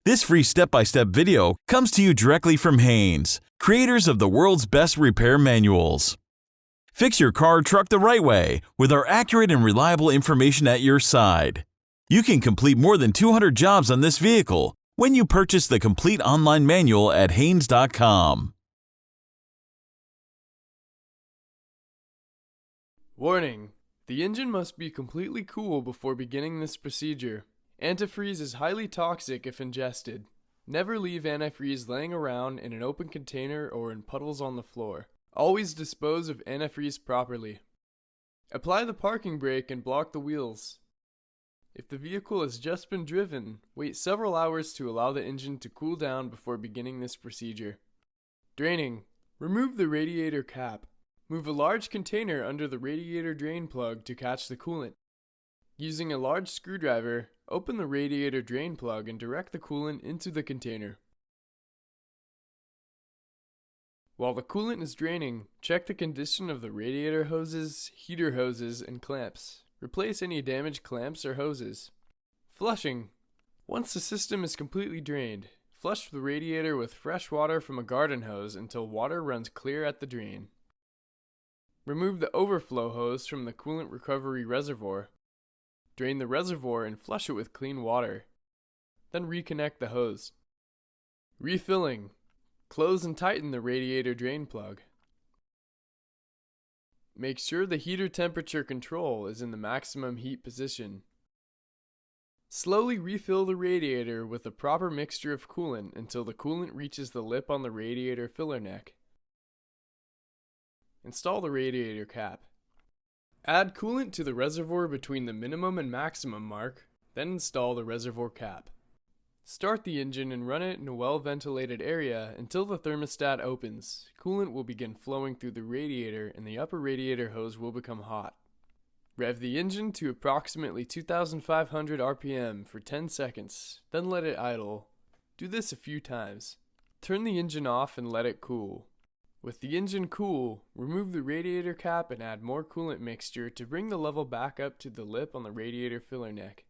This free step-by-step video comes to you directly from Haynes, creators of the world's best repair manuals. Fix your car or truck the right way with our accurate and reliable information at your side. You can complete more than 200 jobs on this vehicle when you purchase the complete online manual at Haynes.com. Warning: the engine must be completely cool before beginning this procedure. Antifreeze is highly toxic if ingested. Never leave antifreeze laying around in an open container or in puddles on the floor. Always dispose of antifreeze properly. Apply the parking brake and block the wheels. If the vehicle has just been driven, wait several hours to allow the engine to cool down before beginning this procedure. Draining: remove the radiator cap. Move a large container under the radiator drain plug to catch the coolant. Using a large screwdriver, open the radiator drain plug and direct the coolant into the container. While the coolant is draining, check the condition of the radiator hoses, heater hoses, and clamps. Replace any damaged clamps or hoses. Flushing: once the system is completely drained, flush the radiator with fresh water from a garden hose until water runs clear at the drain. Remove the overflow hose from the coolant recovery reservoir. Drain the reservoir and flush it with clean water. Then reconnect the hose. Refilling: close and tighten the radiator drain plug. Make sure the heater temperature control is in the maximum heat position. Slowly refill the radiator with a proper mixture of coolant until the coolant reaches the lip on the radiator filler neck. Install the radiator cap. Add coolant to the reservoir between the minimum and maximum mark, then install the reservoir cap. Start the engine and run it in a well-ventilated area until the thermostat opens. Coolant will begin flowing through the radiator and the upper radiator hose will become hot. Rev the engine to approximately 2,500 RPM for 10 seconds, then let it idle. Do this a few times. Turn the engine off and let it cool. With the engine cool, remove the radiator cap and add more coolant mixture to bring the level back up to the lip on the radiator filler neck.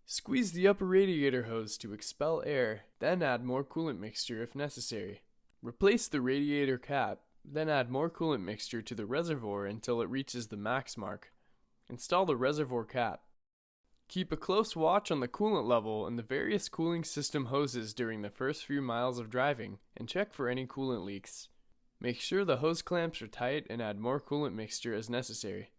Squeeze the upper radiator hose to expel air, then add more coolant mixture if necessary. Replace the radiator cap, then add more coolant mixture to the reservoir until it reaches the max mark. Install the reservoir cap. Keep a close watch on the coolant level and the various cooling system hoses during the first few miles of driving, and check for any coolant leaks. Make sure the hose clamps are tight and add more coolant mixture as necessary.